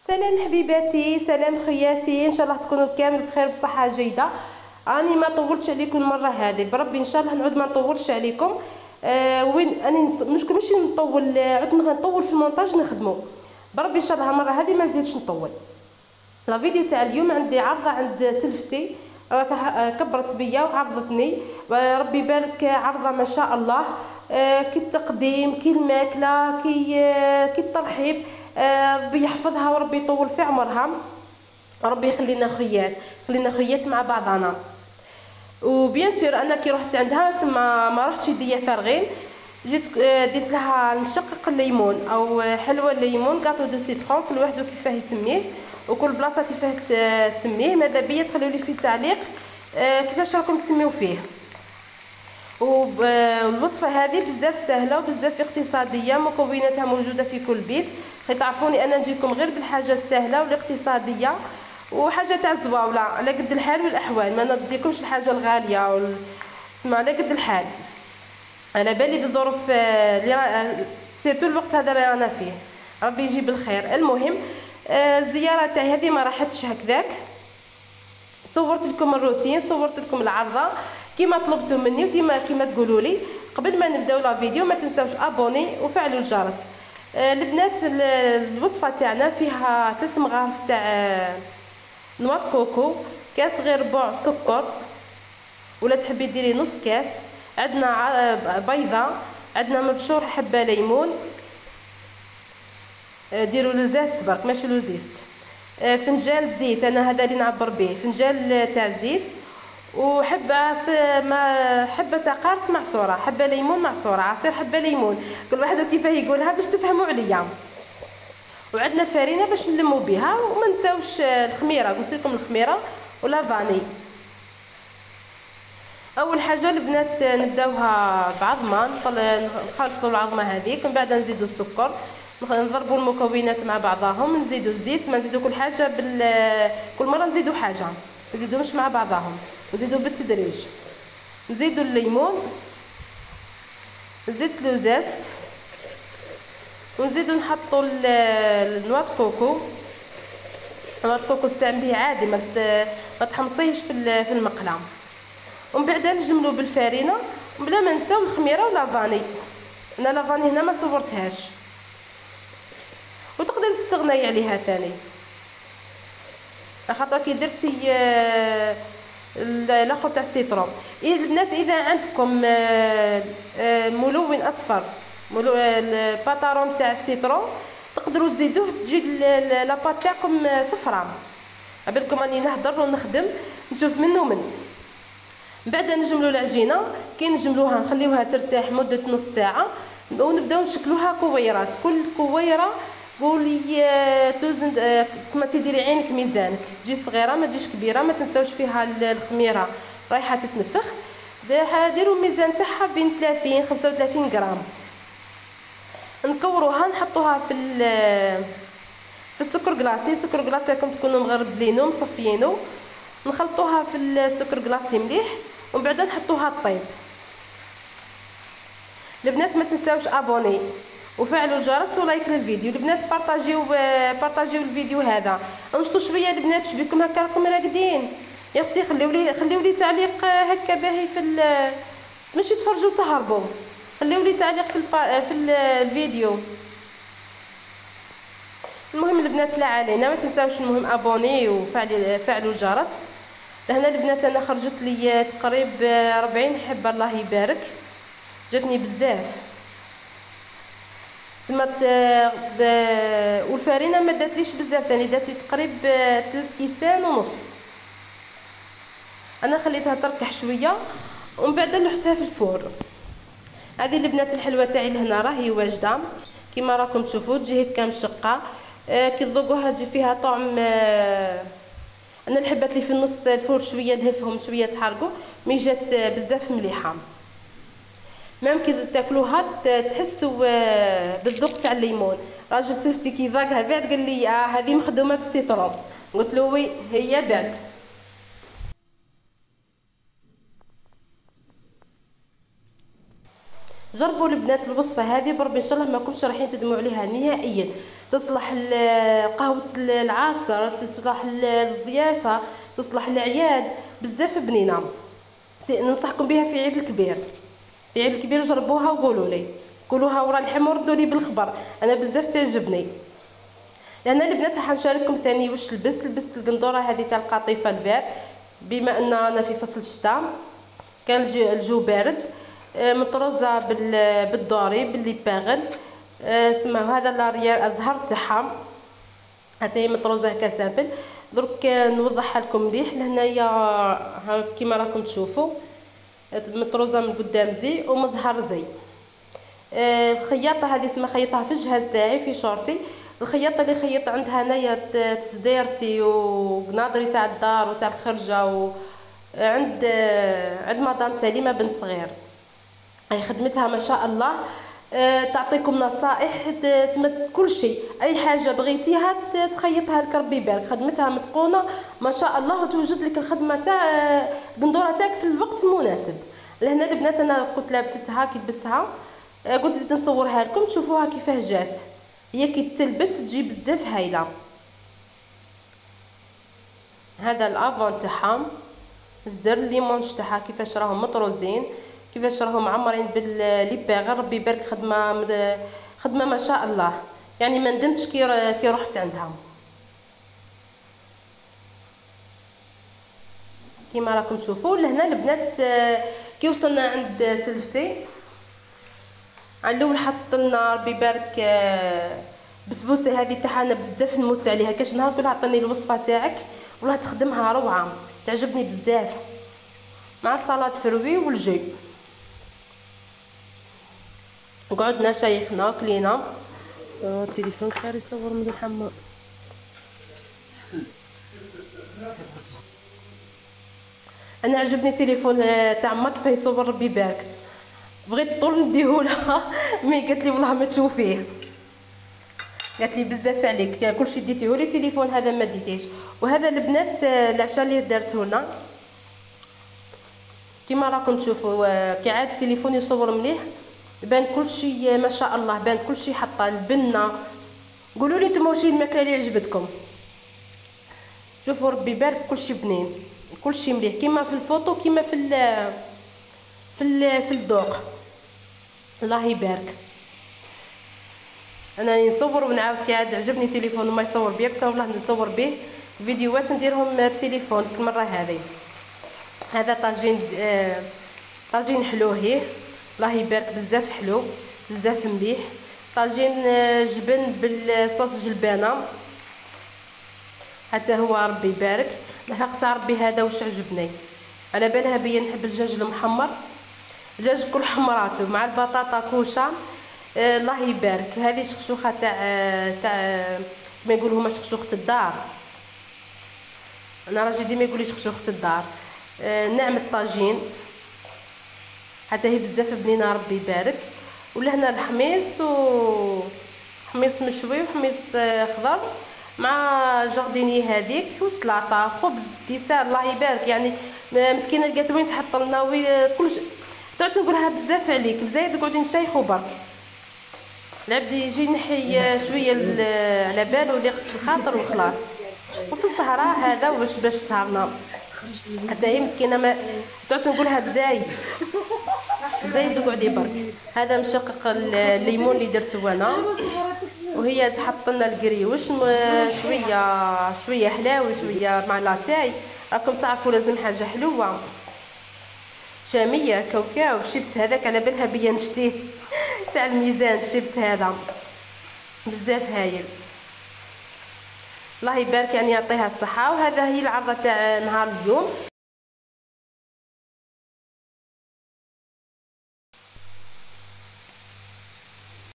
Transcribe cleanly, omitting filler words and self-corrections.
سلام حبيباتي، سلام خياتي، ان شاء الله تكونوا كامل بخير بصحه جيده. راني ما طولتش عليكم المره هذه، بربي ان شاء الله نعود ما نطولش عليكم. وين اني ماشي نطول، عاد نطول في المونتاج نخدمو. بربي ان شاء الله المره هذه ما نزيدش نطول. لا فيديو تاع اليوم عندي عرضه عند سلفتي، كبرت بيا وعرضتني، ربي يبارك، عرضه ما شاء الله. كي التقديم، كي الماكله، كي الترحيب. ربي يحفظها وربي يطول في عمرها، ربي يخلينا خيات مع بعضنا. وبيان سور انا كي رحت عندها تما ما رحتش يديا فارغين، جيت درت لها نشقق الليمون او حلوى الليمون، كاطو دو سيترون، كل واحد كيفاه يسميه وكل بلاصه كيفاه تسميه. ماذا بيا تخليو لي في التعليق كيفاش راكم تسميو فيه. والوصفه هذه بزاف سهله وبزاف اقتصاديه، مكوناتها موجوده في كل بيت. تعرفوني انا نجيكم غير بالحاجه السهله والاقتصاديه وحاجه تاع زواوله على قد الحال والاحوال، ما نديكمش الحاجه الغاليه اسمع على قد الحال. على بالي بالظروف اللي سيرتو الوقت هذا اللي رانا فيه، ربي يجيب الخير. المهم الزياره تاعي هذه ما راحتش هكذاك، صورت لكم الروتين، صورت لكم العرضه كيما طلبتوا مني وديما كيما تقولوا لي. قبل ما نبداو لا فيديو ما تنساوش ابوني وفعلوا الجرس. البنات الوصفه تاعنا فيها 3 مغارف تاع نواه كوكو، كاس غير ربع سكر، ولا تحبي ديري نص كاس. عندنا بيضه، عندنا مبشور حبه ليمون، ديروا لوزاست برك ماشي لوزيست. فنجان زيت، انا هذا اللي نعبر به، فنجان تاع زيت، وحبه حبه تاع قارص معصوره، حبه ليمون معصوره، عصير حبه ليمون، كل واحد كيفاه يقولها باش تفهموا عليا. وعندنا الفرينه باش نلموا بها، وما نساوش الخميره، قلت لكم الخميره ولا فاني. اول حاجه البنات نبداوها بعظمه، نخلطوا العظمه هذيك، من بعد نزيدوا السكر، نضربوا المكونات مع بعضهم، نزيدوا الزيت، ما نزيدوا كل حاجه كل مره نزيدوا حاجه، نزيدوا مش مع بعضهم، نزيدوا بالتدريج. نزيدوا الليمون، زيت لوزاست، ونزيدوا نحطوا النواه كوكو. نواه كوكو استعمليه عادي، ما تحمصيهش في المقله. ومن بعد نجملوا بالفرينه، بلا ما نساو الخميره ولا فاني. انا لا فاني هنا ما صورتهاش، وتقدري تستغناي عليها ثاني، خاطر كي درتي الاخر تاع السيترون. البنات اذا عندكم ملون اصفر، الباتارون تاع السيترون، تقدروا تزيدوه، تجي لاباط تاعكم صفراء. عبالكم راني نهضر ونخدم نشوف من ومن. بعد نجملوا العجينه، كي نجملوها نخليوها ترتاح مده نص ساعه، ونبداو نشكلوها كويرات. كل كويره قولي توزن، تسمى تديري عينك ميزانك، تجي صغيره ما تجيش كبيره، ما تنساوش فيها الخميره رايحه تتنفخ. ديروا الميزان تاعها بين 30 35 غرام. نكوروها نحطوها في السكر كلاصي. السكر كلاصي راكم تكونوا مغربلينو مصفيينو، نخلطوها في السكر كلاصي مليح، ومن بعد نحطوها طيب. البنات ما تنساوش ابوني وفعلوا الجرس ولايك للفيديو. البنات بارطاجيو الفيديو هذا، انشطوا شويه البنات، شبيكم هكا راكم راقدين يا اختي. خليو لي تعليق هكا باهي ماشي تفرجوا تهربوا، خليو لي تعليق في الفيديو. المهم البنات لا علينا، ما تنساوش المهم ابوني وفعلوا الجرس. لهنا البنات انا خرجت لي تقريب 40 حبه، الله يبارك، جاتني بزاف. والفرينه ما داتليش بزاف ثاني، داتلي تقريب 3 كيسان ونص. انا خليتها تركح شويه ومن بعد لحتها في الفور. هذه البنات الحلوه تاعي لهنا راهي واجده كما راكم تشوفوا، تجي هكا مشقه، كي تذوقوها تجي فيها طعم. انا الحبات اللي في النص الفور شويه نهفهم شويه تحرقوا، مي جات بزاف مليحه. ممكن تاكلوها تحسوا بالذوق تاع الليمون. راجل سفتي كي ذاقها بعد قال لي هذه مخدومه بالسيترون، قلت له وي هي بعد. جربوا البنات الوصفه هذه، بربي ان شاء الله ما كنتش رايحين تدموا عليها نهائيا. تصلح قهوه العصر، تصلح الضيافه، تصلح العياد، بزاف بنينه. ننصحكم بها في عيد الكبير. في عيد الكبير جربوها وقولوا لي، قولوها ورا الحم وردوا لي بالخبر، انا بزاف تعجبني. لهنا البنات حنشارككم ثاني واش لبست القندوره هذه تاع القطيفه الفير، بما ان انا في فصل الشتاء كان الجو بارد. مطروزه بالدوري باللي باغل، سمعوا هذا الظهر تاعها حتى هي مطروزه هكا سامبل. درك نوضحها لكم مليح. لهنايا كيما راكم تشوفوا مطروزه من قدام زي ومن الظهر زي. الخياطه هذه اسمها خيطها في الجهاز تاعي في شورتي. الخياطه اللي خيط عندها هنايا تصديرتي وقناضري تاع الدار وتاع الخرجه عند مدام سليمه بن صغير. هي خدمتها ما شاء الله. تعطيكم نصائح كل شيء، اي حاجه بغيتيها تخيطها لك ربي يبارك. خدمتها متقونه ما شاء الله، وتوجد لك الخدمه تاع القندوره تاعك في الوقت المناسب. لهنا البنات انا كنت لابستها كي لبستها، قلت زيد نصورها لكم تشوفوها كيفاه جات. هي كي تلبس تجي بزاف هايله. هذا الافون تاعها زدر لي مونش تاعها كيفاش راهم مطروزين، كيفاش راهم معمرين بالليباغ. ربي يبارك. خدمه ما شاء الله، يعني ما ندمتش كي رحت عندها. كيما راكم تشوفوا لهنا البنات كي وصلنا عند سلفتي على الاول حط لنا ربي يبارك بسبوسه هذه تاعها. انا بزاف نموت عليها، كاش نهار كل عطيني الوصفه تاعك والله تخدمها روعه، تعجبني بزاف مع سلطه فروي والجي. قعدنا شيخنا كلينا. التليفون خير يصور من الحمام. انا عجبني التليفون تاع ما كيف يصور ربي يبارك. بغيت طول نديهولها مي قالت لي والله ما تشوفيه، قالت لي بزاف عليك كلشي ديتيهولي، التليفون هذا ما ديتيش. وهذا البنات العشاء اللي درته لنا كيما راكم تشوفوا. كي عاد التليفون يصور مليح بان كلشي ما شاء الله، بان كلشي حاطه البنه. قولوا لي نتوما واش الماكله اللي عجبتكم. شوفوا ربي يبارك كلشي بنين، كلشي مليح كيما في الفوطو كيما في الذوق. الله يبارك. انا نصور ونعاود كي عاد عجبني التليفون وما يصور بيا كنت والله نصور به فيديوهات نديرهم التليفون المره هذه. هذا طاجين حلو هي الله يبارك، بزاف حلو بزاف مليح. طاجين جبن بالصوص جلبانه حتى هو ربي يبارك. لحقت ربي هذا واش عجبني، على بالها بيا نحب الدجاج المحمر، دجاج كل حمراته مع البطاطا كوشه. الله يبارك. هذه شخشوخه تاع ما يقولوا هما شخشوخه الدار. انا راجل ديما يقول لي شخشوخه الدار. نعم الطاجين حتى هي بزاف بنينه ربي يبارك. ولهنا الحميص حميص مشوي وحميص خضر مع جارديني هذيك وسلطه خبز ديسار الله يبارك. يعني مسكينه لقات وين تحط لنا كلش تعرف نقولها بزاف عليك زايد تقعدي نشيخوا برك. العبد يجي ينحي شويه على بالو اللي الخاطر وخلاص. وفي السهره هذا باش سهرنا حتى هي مسكينه ما تعرف نقولها بزايد زايد تقعدي برك. هذا مشقق الليمون اللي درته انا، وهي تحط لنا القريوش شويه حلاوه شويه مع لاتاي. راكم تعرفوا لازم حاجه حلوه شاميه. كاوكاو الشيبس هذاك على بالها بيا نشتيه تاع الميزان. الشيبس هذا بزاف هايل الله يبارك، يعني يعطيها الصحه. وهذا هي العرضه تاع نهار اليوم.